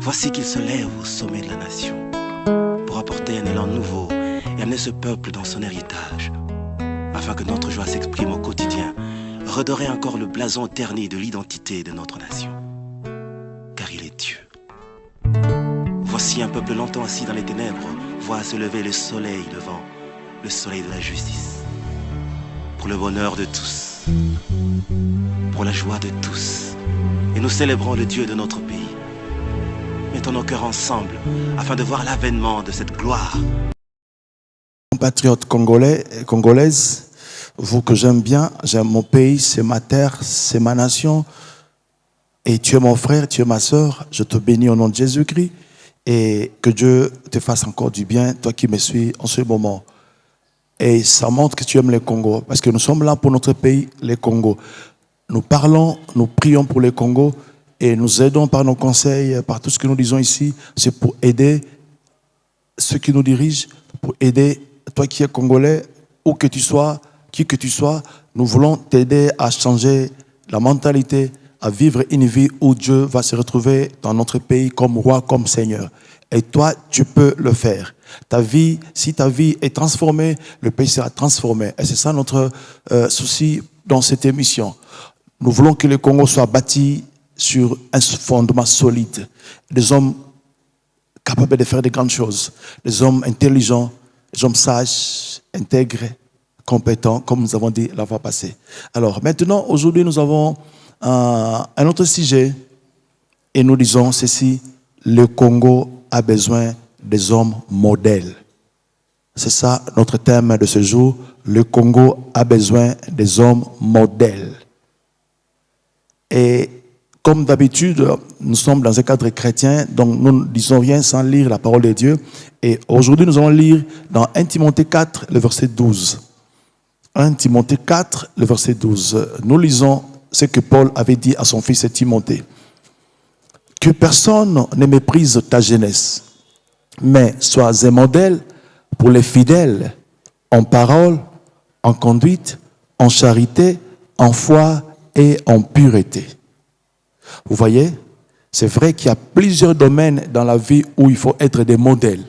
Voici qu'il se lève au sommet de la nation pour apporter un élan nouveau et amener ce peuple dans son héritage, afin que notre joie s'exprime au quotidien, redorer encore le blason terni de l'identité de notre nation. Car il est Dieu. Voici un peuple longtemps assis dans les ténèbres voit se lever le soleil levant, le soleil de la justice. Pour le bonheur de tous, pour la joie de tous. Et nous célébrons le Dieu de notre pays. Mettons nos cœurs ensemble afin de voir l'avènement de cette gloire. Compatriotes congolais et congolaises, vous que j'aime bien, j'aime mon pays, c'est ma terre, c'est ma nation. Et tu es mon frère, tu es ma soeur. Je te bénis au nom de Jésus-Christ. Et que Dieu te fasse encore du bien, toi qui me suis en ce moment. Et ça montre que tu aimes le Congo. Parce que nous sommes là pour notre pays, le Congo. Nous parlons, nous prions pour le Congo. Et nous aidons par nos conseils, par tout ce que nous disons ici. C'est pour aider ceux qui nous dirigent, pour aider toi qui es Congolais, où que tu sois, qui que tu sois. Nous voulons t'aider à changer la mentalité, à vivre une vie où Dieu va se retrouver dans notre pays comme roi, comme Seigneur. Et toi, tu peux le faire. Ta vie, si ta vie est transformée, le pays sera transformé. Et c'est ça notre souci dans cette émission. Nous voulons que le Congo soit bâti sur un fondement solide. Des hommes capables de faire de grandes choses. Des hommes intelligents, des hommes sages, intègres, compétents, comme nous avons dit la fois passée. Alors maintenant, aujourd'hui, nous avons un autre sujet et nous disons ceci: le Congo a besoin des hommes modèles. C'est ça notre thème de ce jour. Le Congo a besoin des hommes modèles. Et comme d'habitude, nous sommes dans un cadre chrétien, donc nous ne disons rien sans lire la parole de Dieu. Et aujourd'hui, nous allons lire dans 1 Timothée 4, le verset 12. 1 Timothée 4, le verset 12. Nous lisons ce que Paul avait dit à son fils Timothée. Que personne ne méprise ta jeunesse, mais sois un modèle pour les fidèles en parole, en conduite, en charité, en foi et en pureté. Vous voyez, c'est vrai qu'il y a plusieurs domaines dans la vie où il faut être des modèles.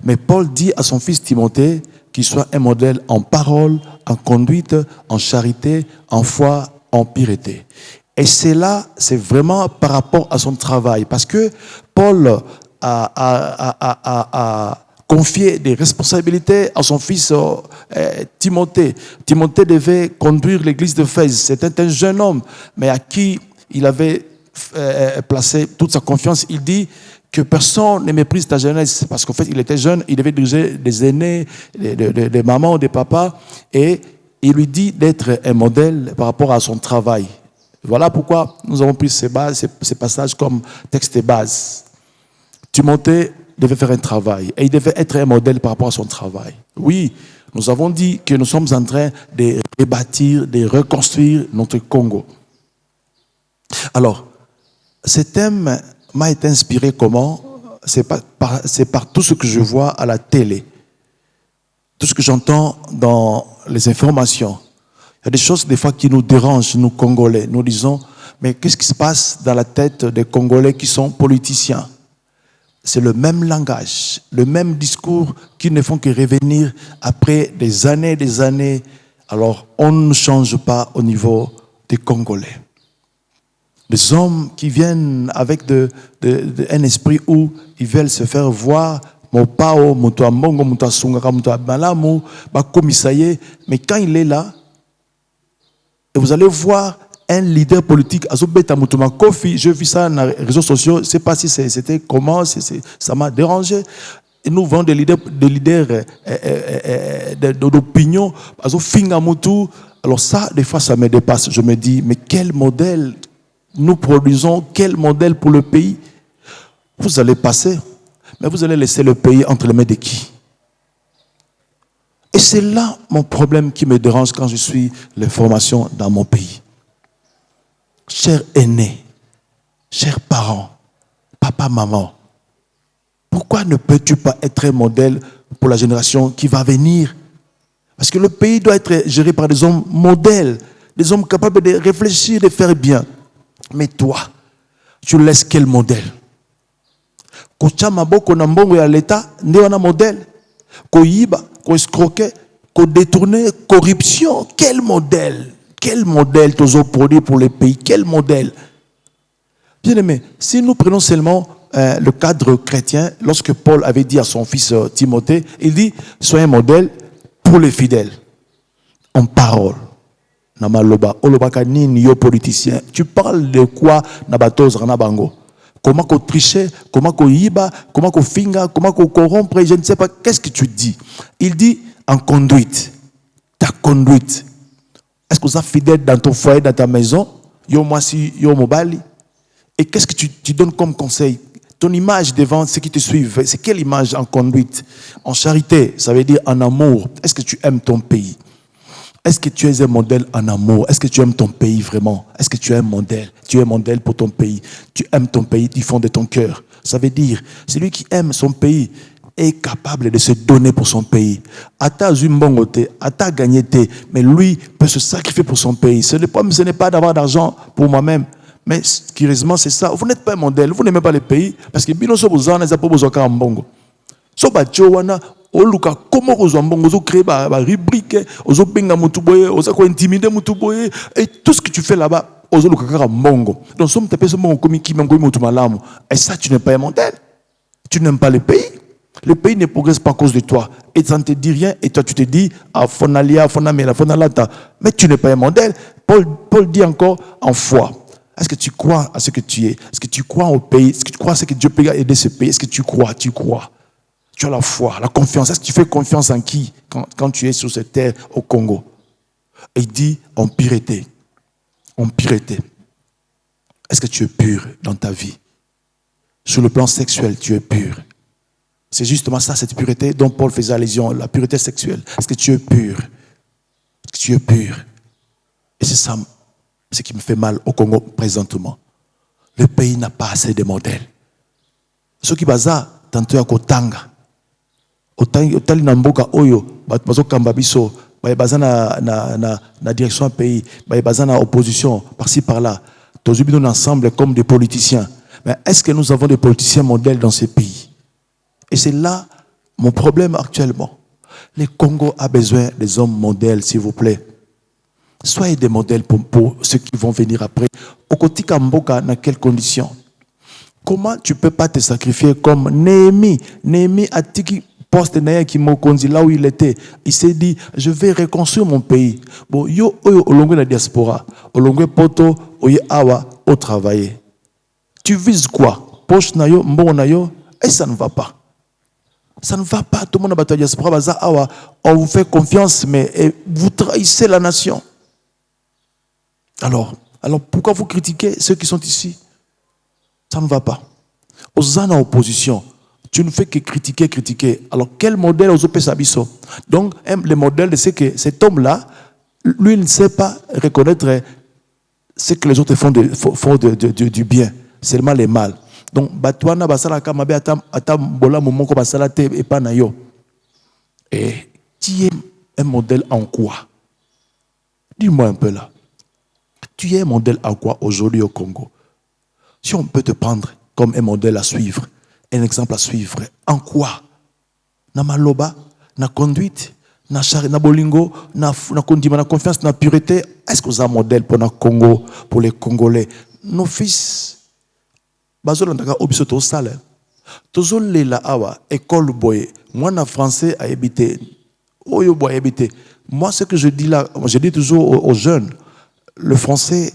Mais Paul dit à son fils Timothée qu'il soit un modèle en parole, en conduite, en charité, en foi, en pureté. Et c'est là, c'est vraiment par rapport à son travail. Parce que Paul a confié des responsabilités à son fils Timothée. Timothée devait conduire l'église d'Éphèse. C'était un jeune homme, mais à qui il avait placé toute sa confiance. Il dit que personne ne méprise ta jeunesse, parce qu'en fait, il était jeune, il devait diriger des aînés, des mamans, des papas, et il lui dit d'être un modèle par rapport à son travail. Voilà pourquoi nous avons pris ces passages comme texte de base. Timothée devait faire un travail, et il devait être un modèle par rapport à son travail. Oui, nous avons dit que nous sommes en train de rebâtir, de reconstruire notre Congo. Alors, ce thème m'a été inspiré comment? C'est par tout ce que je vois à la télé, tout ce que j'entends dans les informations. Il y a des choses des fois qui nous dérangent, nous Congolais. Nous disons, mais qu'est-ce qui se passe dans la tête des Congolais qui sont politiciens? C'est le même langage, le même discours qui ne font que revenir après des années. Alors, on ne change pas au niveau des Congolais. Des hommes qui viennent avec un esprit où ils veulent se faire voir, mais quand il est là, et vous allez voir un leader politique, j'ai vu ça dans les réseaux sociaux, je ne sais pas si c'était comment, ça m'a dérangé. Et nous voyons des leaders d'opinion, alors ça, des fois, ça me dépasse. Je me dis, mais quel modèle nous produisons, quel modèle pour le pays? Vous allez passer, mais vous allez laisser le pays entre les mains de qui? Et c'est là mon problème qui me dérange quand je suis les formations dans mon pays. Chers aînés, chers parents, papa, maman, pourquoi ne peux-tu pas être un modèle pour la génération qui va venir? Parce que le pays doit être géré par des hommes modèles, des hommes capables de réfléchir, de faire bien. Mais toi, tu laisses quel modèle? kocha maboko na mbongo ya l'État, nde wana modèle. Koyiba, ko escroquer, ko détourner, corruption. Quel modèle? Quel modèle toujours produit pour les pays? Quel modèle? Bien aimé, si nous prenons seulement le cadre chrétien, lorsque Paul avait dit à son fils Timothée, il dit, soyez un modèle pour les fidèles, en parole. Namaloba, olobaka nini yo politicien. Tu parles de quoi nabatos ranabango? Comment qu'on tricher, comment qu'on yiba, comment qu'on finga, comment qu'on corrompre, je ne sais pas. Qu'est-ce que tu dis? Il dit en conduite. Ta conduite. Est-ce que vous êtes fidèle dans ton foyer, dans ta maison? Yo mwasi, yo mobali. Et qu'est-ce que tu donnes comme conseil? Ton image devant ceux qui te suivent, c'est quelle image en conduite? En charité, ça veut dire en amour. Est-ce que tu aimes ton pays? Est-ce que tu es un modèle en amour? Est-ce que tu aimes ton pays vraiment? Est-ce que tu es un modèle? Tu es un modèle pour ton pays. Tu aimes ton pays du fond de ton cœur. Ça veut dire, celui qui aime son pays est capable de se donner pour son pays. Ata zumbongote, ata gagnété, mais lui peut se sacrifier pour son pays. Ce n'est pas d'avoir d'argent pour moi-même. Mais curieusement, c'est ça. Vous n'êtes pas un modèle. Vous n'aimez pas les pays. Parce que bino so bozana, n'a pas besoin de mbongo. So ba wana oluka comment ozo mbongo, ozo créer ba rubrique, ozo benga mutuboye, ozo ko intimider mutuboye, et tout ce que tu fais là-bas, ozo luka kaka mbongo. Donc somme tapé ce mbongo comme qui même comme mutumalamu. Et ça tu n'es pas un modèle. Tu n'aimes pas le pays. Le pays ne progresse pas à cause de toi. Et ça ne te dit rien. Et toi tu te dis ah fonalia, fonamela, fonalata. Mais tu n'es pas un modèle. Paul dit encore en foi. Est-ce que tu crois à ce que tu es? Est-ce que tu crois au pays? Est-ce que tu crois à ce que Dieu peut aider ce pays? Est-ce que tu crois? Tu crois. Tu as la foi, la confiance. Est-ce que tu fais confiance en qui quand tu es sur cette terre au Congo? Et il dit en pureté. En pureté. Est-ce que tu es pur dans ta vie? Sur le plan sexuel, tu es pur. C'est justement ça, cette pureté dont Paul faisait allusion, la pureté sexuelle. Est-ce que tu es pur? Est-ce que tu es pur? Et c'est ça ce qui me fait mal au Congo présentement. Le pays n'a pas assez de modèles. Ce qui baza, tantôt à Kotanga. Otali na mboka oyo bazo kamba biso ba baza na direction pays ba baza na opposition par-ci par-là tous nous ensemble comme des politiciens. Mais est-ce que nous avons des politiciens modèles dans ces pays? Et c'est là mon problème actuellement. Le Congo a besoin des hommes modèles, s'il vous plaît. Soyez des modèles pour ceux qui vont venir après. Au côté Kamboka, dans quelles conditions? Comment tu peux pas te sacrifier comme Néhémie? Néhémie a tiki poste qui mokonzi là où il était. Il s'est dit, je vais reconstruire mon pays. Bon, yo oyo olongwe na diaspora, olongwe poto oye awa au travailler. Tu vises quoi? Poche na yo, mbon na yo, et ça ne va pas. Ça ne va pas. Tout le monde a la diaspora, baza awa, on vous fait confiance, mais vous trahissez la nation. Alors pourquoi vous critiquez ceux qui sont ici? Ça ne va pas. Aux en opposition, tu ne fais que critiquer. Alors quel modèle aux opésabiso? Donc le modèle c'est que cet homme-là, lui ne sait pas reconnaître ce que les autres font du bien, seulement les mal. Donc batouana basala kamabe atam bola momoko basala te et pas na yo. Et tu es un modèle en quoi? Dis-moi un peu là. Tu es un modèle en quoi aujourd'hui au Congo? Si on peut te prendre comme un modèle à suivre, un exemple à suivre, en quoi? Na maloba, na conduite, na bolingo, na kondima, na confiance, na pureté. Est-ce que vous avez un modèle pour le Congo, pour les Congolais? Nos fils, bazolanda obiso to sale. Tozole la awa école boy. Moi na français a habité. Oyo boy habité. Moi ce que je dis là, je dis toujours aux jeunes, le français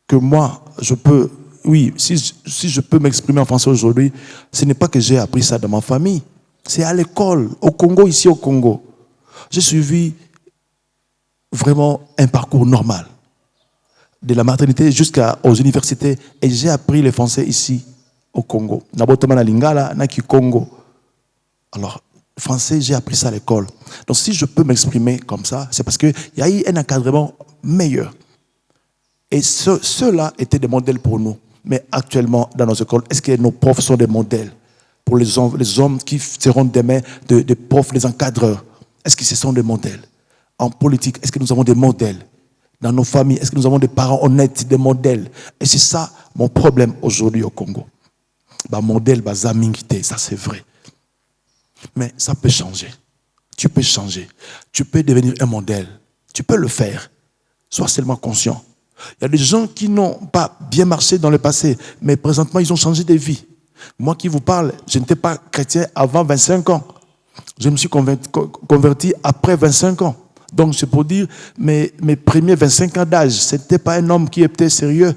que moi je peux, oui, si je peux m'exprimer en français aujourd'hui, ce n'est pas que j'ai appris ça dans ma famille. C'est à l'école, au Congo, ici au Congo. J'ai suivi vraiment un parcours normal. De la maternité jusqu'aux universités. Et j'ai appris le français ici, au Congo. Nabotama na lingala, na ki Congo. Alors, français, j'ai appris ça à l'école. Donc, si je peux m'exprimer comme ça, c'est parce qu'il y a eu un encadrement meilleur. Et ceux-là étaient des modèles pour nous. Mais actuellement, dans nos écoles, est-ce que nos profs sont des modèles pour les hommes qui seront demain des profs, des encadreurs? Est-ce que ce sont des modèles? En politique, est-ce que nous avons des modèles? Dans nos familles, est-ce que nous avons des parents honnêtes, des modèles? Et c'est ça mon problème aujourd'hui au Congo. modèle, zamingité, ça c'est vrai. Mais ça peut changer. Tu peux changer. Tu peux devenir un modèle. Tu peux le faire. Sois seulement conscient. Il y a des gens qui n'ont pas bien marché dans le passé, mais présentement, ils ont changé de vie. Moi qui vous parle, je n'étais pas chrétien avant 25 ans. Je me suis converti après 25 ans. Donc, c'est pour dire, mes premiers 25 ans d'âge, ce n'était pas un homme qui était sérieux.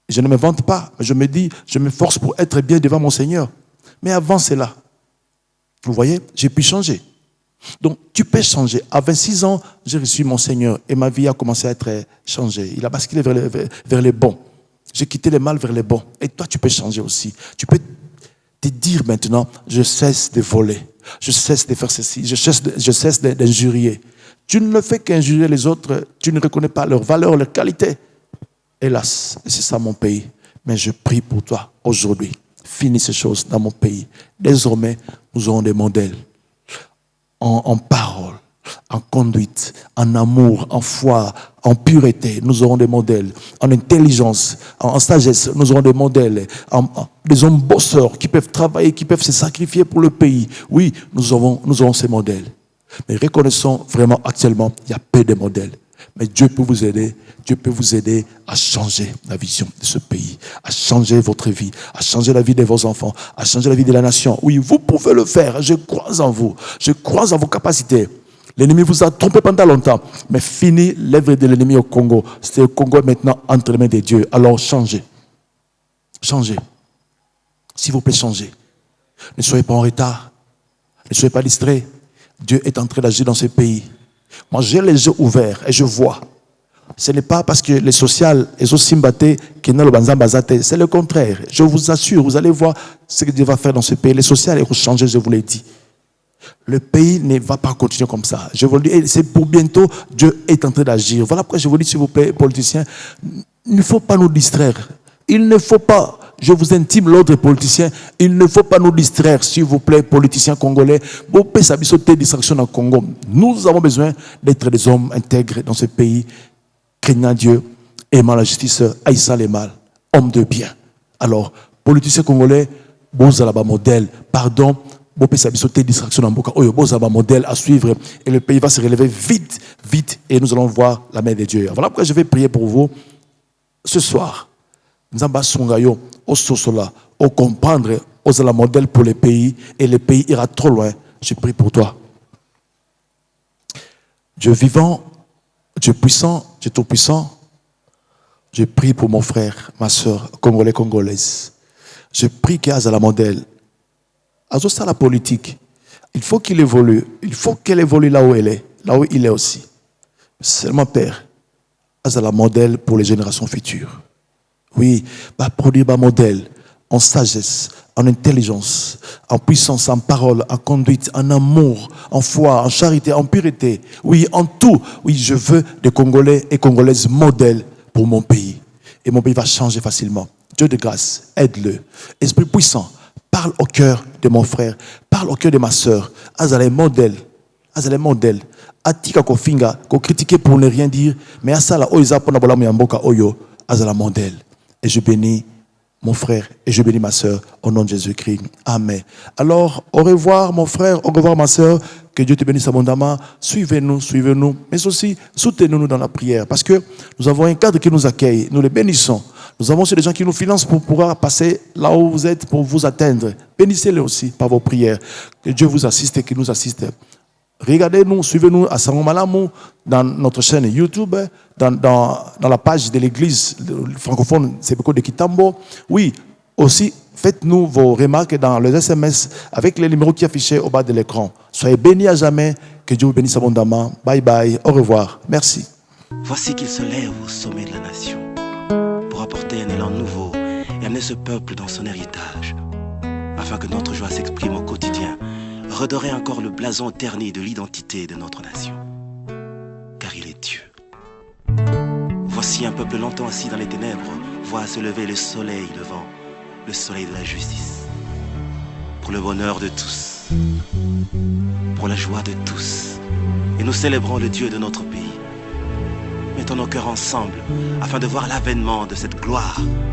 Je ne me vante pas. Je me dis, je me force pour être bien devant mon Seigneur. Mais avant cela, vous voyez, j'ai pu changer. Donc, tu peux changer. À 26 ans, j'ai reçu mon Seigneur et ma vie a commencé à être changée. Il a basculé vers les bons. J'ai quitté le mal vers les bons. Et toi, tu peux changer aussi. Tu peux te dire maintenant, je cesse de voler. Je cesse de faire ceci. Je cesse d'injurier. Tu ne fais qu'injurier les autres. Tu ne reconnais pas leur valeur, leur qualité. Hélas, c'est ça mon pays. Mais je prie pour toi aujourd'hui. Finis ces choses dans mon pays. Désormais, nous aurons des modèles. En parole, en conduite, en amour, en foi, en pureté, nous aurons des modèles. En intelligence, en sagesse, nous aurons des modèles. Des hommes bosseurs qui peuvent travailler, qui peuvent se sacrifier pour le pays. Oui, nous aurons ces modèles. Mais reconnaissons vraiment actuellement, il y a peu de modèles. Mais Dieu peut vous aider. Dieu peut vous aider à changer la vision de ce pays, à changer votre vie, à changer la vie de vos enfants, à changer la vie de la nation. Oui, vous pouvez le faire. Je crois en vous. Je crois en vos capacités. L'ennemi vous a trompé pendant longtemps. Mais fini l'œuvre de l'ennemi au Congo. C'est le Congo maintenant entre les mains de Dieu. Alors changez. Changez. S'il vous plaît, changez. Ne soyez pas en retard. Ne soyez pas distraits. Dieu est en train d'agir dans ce pays. Moi, j'ai les yeux ouverts et je vois. Ce n'est pas parce que les sociales, les autres simbatés, qui n'ont le banzan bazate. C'est le contraire. Je vous assure, vous allez voir ce que Dieu va faire dans ce pays. Les sociales vont changer, je vous l'ai dit. Le pays ne va pas continuer comme ça. Je vous le dis, c'est pour bientôt, Dieu est en train d'agir. Voilà pourquoi je vous dis, s'il vous plaît, politiciens, il ne faut pas nous distraire. Il ne faut pas, je vous intime l'ordre politicien, il ne faut pas nous distraire, s'il vous plaît, politiciens congolais. Vous pouvez sauter distraction dans le Congo. Nous avons besoin d'être des hommes intègres dans ce pays, craignant Dieu, aimant la justice, haïssant les mal, hommes de bien. Alors, politiciens congolais, vous avez un modèle, pardon, vous pouvez sauter distraction dans le Congo. Vous avez un modèle à suivre et le pays va se relever vite, vite, et nous allons voir la main de Dieu. Voilà pourquoi je vais prier pour vous ce soir. Nous allons comprendre, aux la modèle pour les pays, et le pays ira trop loin. Je prie pour toi. Dieu vivant, Dieu puissant, Dieu tout-puissant, je prie pour mon frère, ma soeur, congolais, congolaise. Je prie qu'il y ait la modèle. À ça, la politique, il faut qu'il évolue. Il faut qu'elle évolue là où elle est, là où il est aussi. Seulement, Père, à la modèle pour les générations futures. Oui, produire un modèle en sagesse, en intelligence, en puissance, en parole, en conduite, en amour, en foi, en charité, en pureté. Oui, en tout. Oui, je veux des Congolais et Congolaises modèles pour mon pays. Et mon pays va changer facilement. Dieu de grâce, aide-le. Esprit puissant, parle au cœur de mon frère, parle au cœur de ma soeur. Azalé modèle, azalé modèle. Atika kofinga, ko critiquer pour ne rien dire, mais asala oiza pona bola muyamboka oyo, azala modèle. Et je bénis mon frère et je bénis ma soeur au nom de Jésus-Christ. Amen. Alors, au revoir mon frère, au revoir ma soeur. Que Dieu te bénisse abondamment. Suivez-nous, suivez-nous. Mais aussi, soutenez-nous dans la prière. Parce que nous avons un cadre qui nous accueille. Nous les bénissons. Nous avons aussi des gens qui nous financent pour pouvoir passer là où vous êtes, pour vous atteindre. Bénissez-les aussi par vos prières. Que Dieu vous assiste et qu'il nous assiste. Regardez-nous, suivez-nous à Sango Malamu dans notre chaîne YouTube, dans la page de l'église francophone, c'est beaucoup de Kitambo. Oui, aussi, faites-nous vos remarques dans les SMS avec les numéros qui affichés au bas de l'écran. Soyez bénis à jamais, que Dieu vous bénisse abondamment. Bye bye, au revoir, merci. Voici qu'il se lève au sommet de la nation pour apporter un élan nouveau et amener ce peuple dans son héritage, afin que notre joie s'exprime au quotidien. Redorer encore le blason terni de l'identité de notre nation. Car il est Dieu. Voici un peuple longtemps assis dans les ténèbres, voit se lever le soleil levant, le soleil de la justice. Pour le bonheur de tous, pour la joie de tous. Et nous célébrons le Dieu de notre pays. Mettons nos cœurs ensemble afin de voir l'avènement de cette gloire